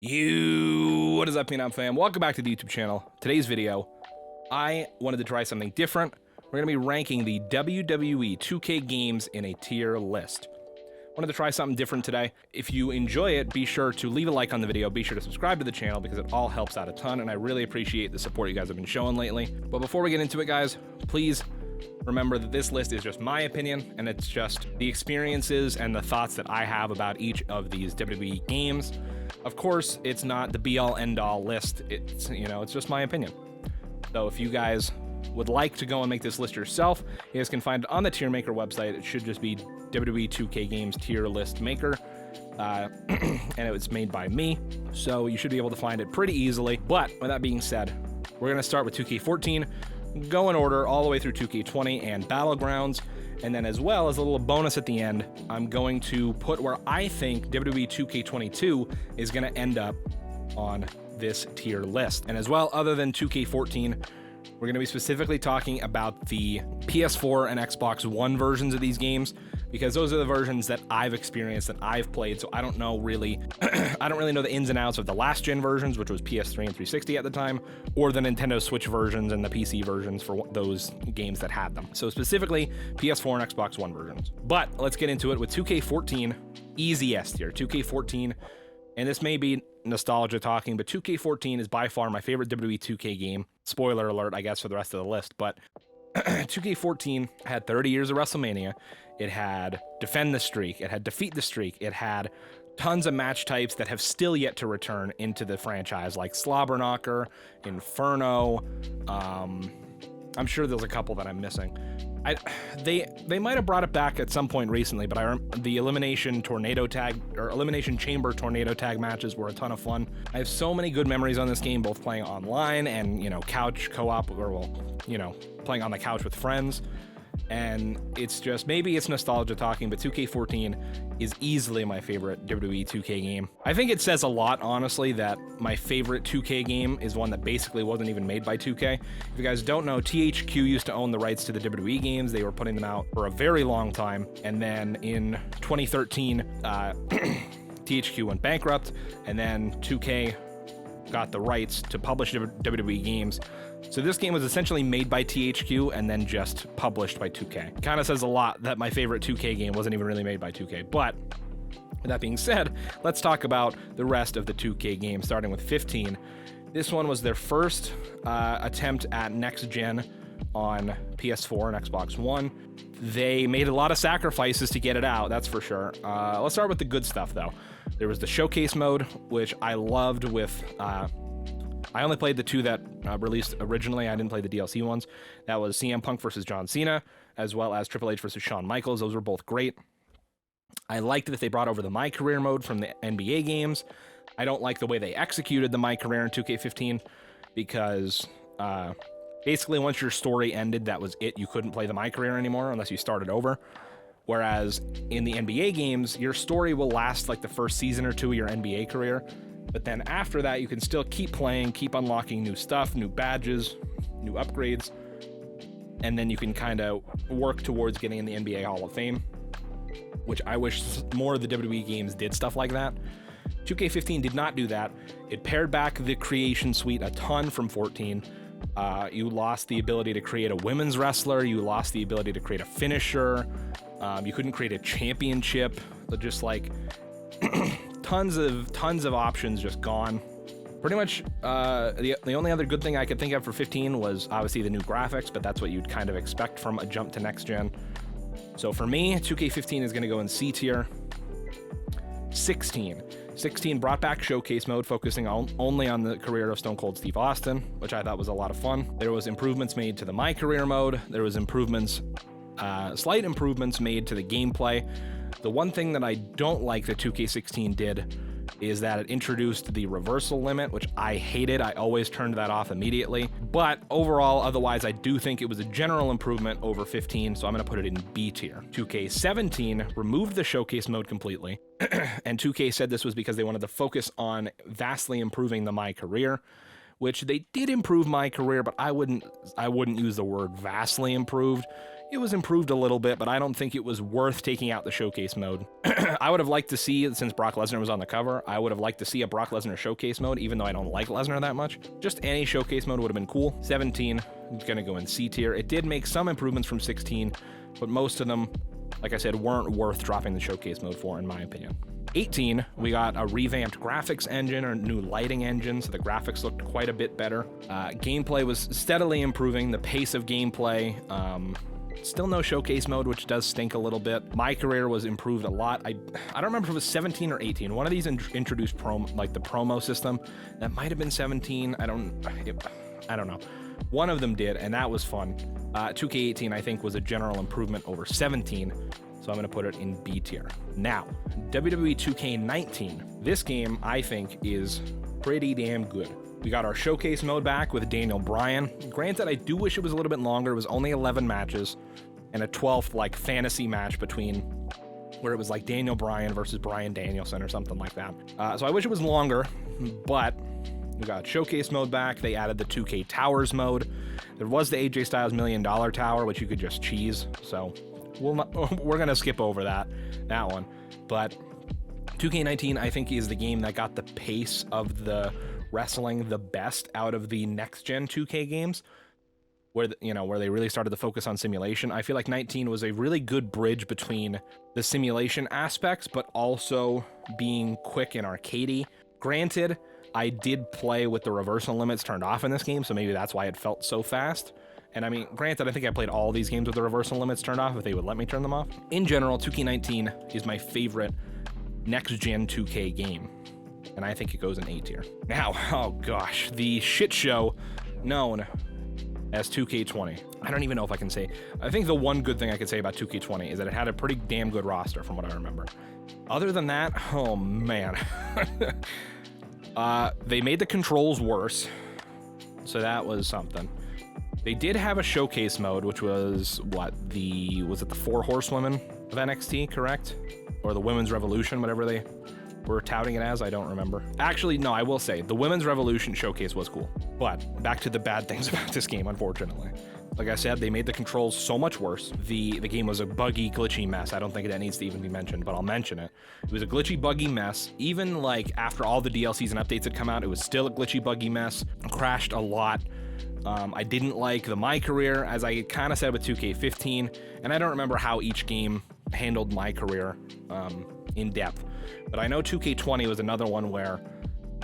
What is up, Phenom fam? Welcome back to the YouTube channel. Today's video, I wanted to try something different. We're going to be ranking the WWE 2K games in a tier list. Wanted to try something different today. If you enjoy it, be sure to leave a like on the video. Be sure to subscribe to the channel because it all helps out a ton, and I really appreciate the support you guys have been showing lately. But before we get into it, guys, please remember that this list is just my opinion, and it's just the experiences and the thoughts that I have about each of these WWE games. Of course, it's not the be-all, end-all list. It's, it's just my opinion. So if you guys would like to go and make this list yourself, you guys can find it on the tier maker website. It should just be WWE 2K Games tier list maker. And it was made by me, so you should be able to find it pretty easily. But with that being said, we're going to start with 2K14, go in order all the way through 2K20 and Battlegrounds, and then as well as a little bonus at the end, I'm going to put where I think WWE 2K22 is going to end up on this tier list. And as well, other than 2K14, we're going to be specifically talking about the PS4 and Xbox One versions of these games, because those are the versions that I've experienced, that I've played, so I don't know really, I don't really know the ins and outs of the last gen versions, which was PS3 and 360 at the time, or the Nintendo Switch versions and the PC versions for those games that had them. So specifically, PS4 and Xbox One versions. But let's get into it with 2K14, easy S tier. 2K14, and this may be nostalgia talking, but 2K14 is by far my favorite WWE 2K game. Spoiler alert, I guess, for the rest of the list, but 2K14 had 30 years of WrestleMania. It had Defend the Streak. It had Defeat the Streak. It had tons of match types that have still yet to return into the franchise, like Slobberknocker, Inferno. I'm sure there's a couple that I'm missing. They might have brought it back at some point recently, but the Elimination Chamber Tornado Tag matches were a ton of fun. I have so many good memories on this game, both playing online and, couch co-op, or, well, playing on the couch with friends. And it's just, maybe it's nostalgia talking, but 2K14 is easily my favorite WWE 2K game. I think it says a lot, honestly, that my favorite 2K game is one that basically wasn't even made by 2K. If you guys don't know, THQ used to own the rights to the WWE games. They were putting them out for a very long time. And then in 2013, THQ went bankrupt, and then 2K got the rights to publish WWE games. So this game was essentially made by THQ and then just published by 2K. Kind of says a lot that my favorite 2K game wasn't even really made by 2K. But with that being said, let's talk about the rest of the 2K games, starting with 15. This one was their first attempt at next gen on PS4 and Xbox One. They made a lot of sacrifices to get it out, that's for sure. Let's start with the good stuff, though. There was the showcase mode, which I loved with... I only played the two that released originally. I didn't play the DLC ones. That was CM Punk versus John Cena, as well as Triple H versus Shawn Michaels. Those were both great. I liked that they brought over the My Career mode from the NBA games. I don't like the way they executed the My Career in 2K15, because basically once your story ended, that was it. You couldn't play the My Career anymore unless you started over. Whereas in the NBA games, your story will last like the first season or two of your NBA career. But then after that, you can still keep playing, keep unlocking new stuff, new badges, new upgrades, and then you can kind of work towards getting in the NBA Hall of Fame, which I wish more of the WWE games did stuff like that. 2K15 did not do that. It pared back the creation suite a ton from 14. You lost the ability to create a women's wrestler. You lost the ability to create a finisher. You couldn't create a championship. Just like... tons of options just gone. Pretty much the only other good thing I could think of for 15 was obviously the new graphics, but that's what you'd kind of expect from a jump to next gen. So for me, 2K15 is going to go in C tier. 16 brought back showcase mode, focusing only on the career of Stone Cold Steve Austin, which I thought was a lot of fun. There was improvements made to the My Career mode. There was slight improvements made to the gameplay. The one thing that I don't like that 2K16 did is that it introduced the reversal limit, which I hated. I always turned that off immediately. But overall, otherwise, I do think it was a general improvement over 15, so I'm going to put it in B tier. 2K17 removed the showcase mode completely, and 2K said this was because they wanted to focus on vastly improving the My Career, which they did improve My Career, but I wouldn't use the word vastly improved. It was improved a little bit, but I don't think it was worth taking out the showcase mode. I would have liked to see, since Brock Lesnar was on the cover, I would have liked to see a Brock Lesnar showcase mode, even though I don't like Lesnar that much. Just any showcase mode would have been cool. 17, gonna go in C tier. It did make some improvements from 16, but most of them, like I said, weren't worth dropping the showcase mode for, in my opinion. 18, we got a revamped graphics engine or new lighting engine, so the graphics looked quite a bit better. Gameplay was steadily improving, the pace of gameplay. Still no showcase mode, which does stink a little bit. My career was improved a lot. I don't remember if it was 17 or 18. One of these introduced the promo system. That might have been 17. I don't know. One of them did, and that was fun. 2K18, I think, was a general improvement over 17. So I'm going to put it in B tier. Now, WWE 2K19. This game, I think, is pretty damn good. We got our showcase mode back with Daniel Bryan. Granted, I do wish it was a little bit longer. It was only 11 matches and a 12th, like, fantasy match between where it was like Daniel Bryan versus Bryan Danielson or something like that. So I wish it was longer, but we got showcase mode back. They added the 2K Towers mode. There was the AJ Styles $1 Million Tower, which you could just cheese. So we're going to skip over that one. But 2K19, I think, is the game that got the pace of the wrestling the best out of the next-gen 2K games, where where they really started to focus on simulation. I feel like 19 was a really good bridge between the simulation aspects, but also being quick and arcadey. Granted, I did play with the reversal limits turned off in this game, so maybe that's why it felt so fast. And I mean, granted, I think I played all these games with the reversal limits turned off if they would let me turn them off. In general, 2K19 is my favorite next-gen 2K game, and I think it goes in A tier. Now, oh gosh, the shit show known as 2K20. I don't even know if I can say. I think the one good thing I could say about 2K20 is that it had a pretty damn good roster from what I remember. Other than that, oh man. They made the controls worse, so that was something. They did have a showcase mode, which was was it the 4 Horsewomen of NXT, correct? Or the Women's Revolution, whatever they were touting it as, I don't remember. Actually, no, I will say, the Women's Revolution showcase was cool. But back to the bad things about this game, unfortunately. Like I said, they made the controls so much worse. The game was a buggy, glitchy mess. I don't think that needs to even be mentioned, but I'll mention it. It was a glitchy, buggy mess. Even like after all the DLCs and updates had come out, it was still a glitchy, buggy mess. Crashed a lot. I didn't like the My Career, as I kind of said with 2K15, and I don't remember how each game handled My Career in depth. But I know 2K20 was another one where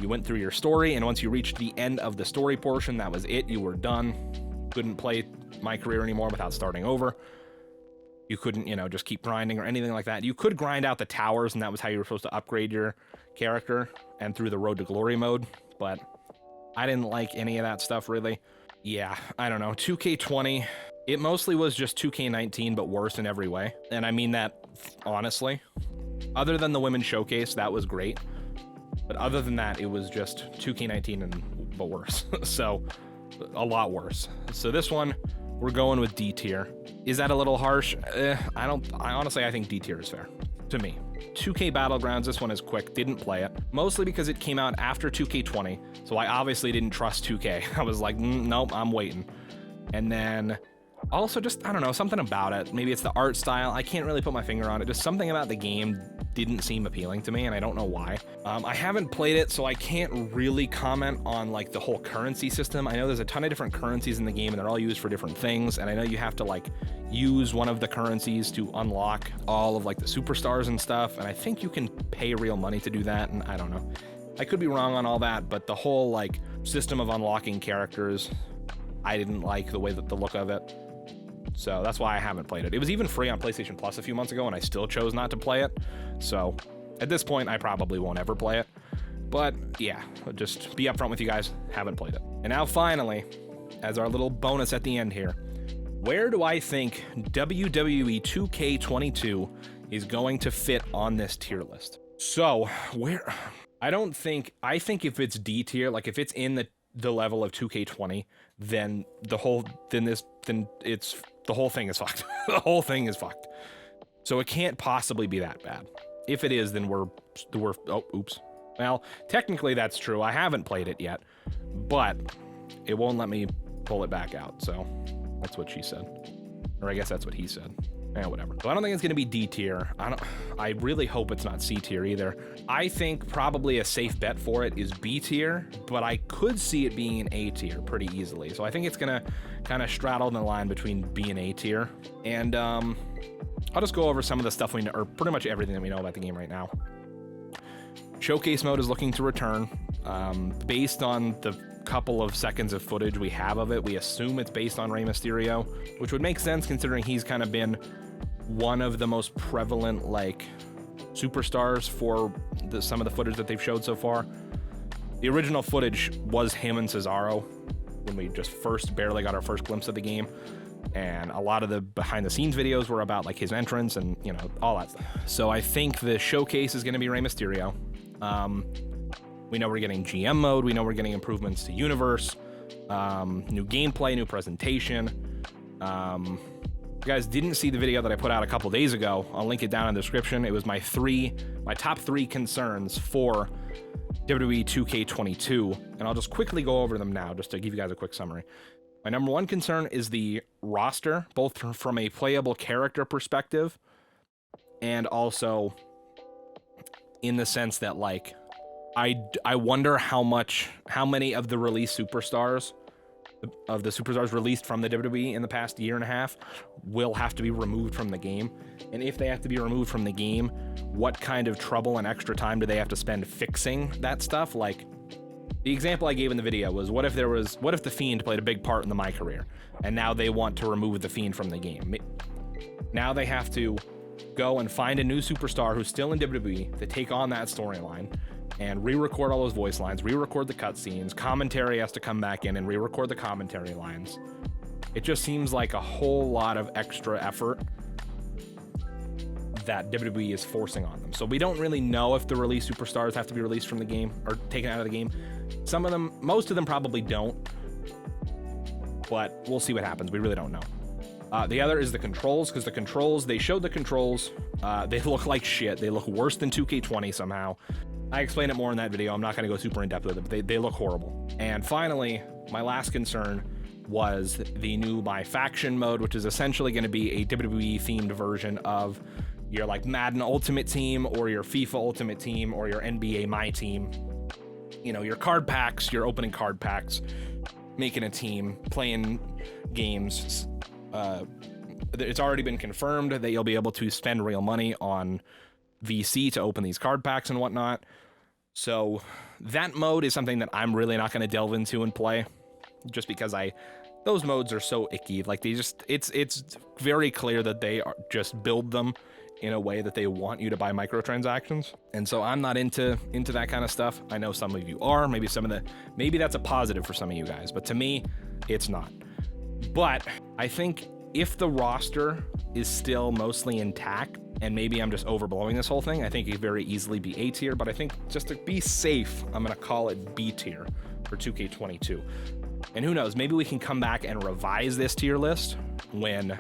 you went through your story, and once you reached the end of the story portion, that was it. You were done. Couldn't play My Career anymore without starting over. You couldn't, just keep grinding or anything like that. You could grind out the towers, and that was how you were supposed to upgrade your character and through the Road to Glory mode, but I didn't like any of that stuff, really. Yeah, I don't know. 2K20, it mostly was just 2K19, but worse in every way. And I mean that honestly. Other than the Women's Showcase, that was great. But other than that, it was just 2K19 but worse. So, a lot worse. So this one, we're going with D tier. Is that a little harsh? Honestly, I think D tier is fair to me. 2K Battlegrounds, this one is quick, didn't play it. Mostly because it came out after 2K20, so I obviously didn't trust 2K. I was like, nope, I'm waiting. And then also just, I don't know, something about it. Maybe it's the art style. I can't really put my finger on it. Just something about the game didn't seem appealing to me, and I don't know why. I haven't played it, so I can't really comment on like the whole currency system. I know there's a ton of different currencies in the game, and they're all used for different things, and I know you have to like use one of the currencies to unlock all of like the superstars and stuff, and I think you can pay real money to do that, and I don't know. I could be wrong on all that, but the whole like system of unlocking characters, I didn't like the look of it. So that's why I haven't played it. It was even free on PlayStation Plus a few months ago, and I still chose not to play it. So at this point, I probably won't ever play it. But yeah, I'll just be upfront with you guys, haven't played it. And now finally, as our little bonus at the end here, where do I think WWE 2K22 is going to fit on this tier list? So I think if it's D tier, like if it's in the level of 2K20, then the whole thing is fucked. The whole thing is fucked. So it can't possibly be that bad. If it is, then we're oh, oops. Well, technically that's true. I haven't played it yet, but it won't let me pull it back out. So that's what she said. Or I guess that's what he said. Whatever. So I don't think it's going to be D tier. I really hope it's not C tier either. I think probably a safe bet for it is B tier, but I could see it being an A tier pretty easily. So I think it's going to kind of straddle the line between B and A tier. And I'll just go over some of the stuff we know, or pretty much everything that we know about the game right now. Showcase mode is looking to return. Based on the couple of seconds of footage we have of it, we assume it's based on Rey Mysterio, which would make sense considering he's kind of been one of the most prevalent like superstars for some of the footage that they've showed so far. The original footage was him and Cesaro when we just barely got our first glimpse of the game, and a lot of the behind the scenes videos were about like his entrance and, you know, all that stuff. So I think the showcase is going to be Rey Mysterio. We know we're getting GM mode, we know we're getting improvements to universe, new gameplay, new presentation. If you guys didn't see the video that I put out a couple days ago, I'll link it down in the description. It was my top three concerns for WWE 2K22, and I'll just quickly go over them now just to give you guys a quick summary. My number one concern is the roster, both from a playable character perspective and also in the sense that, like, I wonder how many of the released superstars, of the superstars released from the WWE in the past year and a half, will have to be removed from the game. And if they have to be removed from the game, what kind of trouble and extra time do they have to spend fixing that stuff? Like, the example I gave in the video was, what if the Fiend played a big part in my career, and now they want to remove the Fiend from the game? Now they have to go and find a new superstar who's still in WWE to take on that storyline, and re-record all those voice lines, re-record the cutscenes, commentary has to come back in and re-record the commentary lines. It just seems like a whole lot of extra effort that WWE is forcing on them. So we don't really know if the released superstars have to be released from the game or taken out of the game. Some of them, most of them probably don't, but we'll see what happens. We really don't know. The other is the controls, because the controls, they showed the controls, they look like shit. They look worse than 2K20 somehow. I explained it more in that video. I'm not going to go super in depth with it, but they look horrible. And finally, my last concern was the new My Faction mode, which is essentially going to be a WWE themed version of your like Madden Ultimate Team or your FIFA Ultimate Team or your NBA My Team. You know, your card packs, your opening card packs, making a team, playing games. It's already been confirmed that you'll be able to spend real money on VC to open these card packs and whatnot. So that mode is something that I'm really not going to delve into and play, just because those modes are so icky. Like, it's very clear that they just build them in a way that they want you to buy microtransactions. And so I'm not into that kind of stuff. I know some of you are, maybe that's a positive for some of you guys, but to me, it's not. But I think if the roster is still mostly intact, and maybe I'm just overblowing this whole thing, I think it could very easily be A tier, but I think just to be safe, I'm gonna call it B tier for 2K22. And who knows, maybe we can come back and revise this tier list when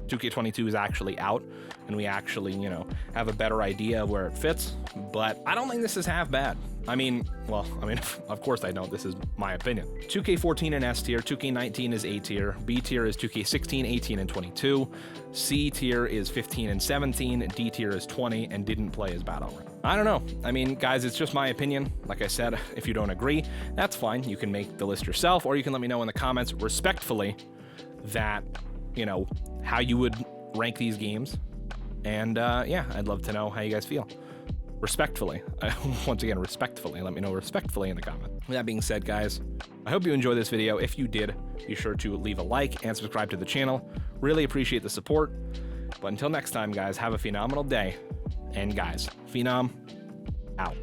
2K22 is actually out and we actually, you know, have a better idea of where it fits. But I don't think this is half bad. I mean, of course I don't. This is my opinion. 2K14 in S tier, 2K19 is A tier, B tier is 2K16, 18, and 22, C tier is 15 and 17, D tier is 20, and didn't play as Battlegrounds. I don't know. I mean, guys, it's just my opinion. Like I said, if you don't agree, that's fine. You can make the list yourself, or you can let me know in the comments respectfully that, you know, how you would rank these games. And yeah, I'd love to know how you guys feel. Respectfully. Once again, respectfully. Let me know respectfully in the comments. With that being said, guys, I hope you enjoyed this video. If you did, be sure to leave a like and subscribe to the channel. Really appreciate the support. But until next time, guys, have a phenomenal day. And guys, Phenom out.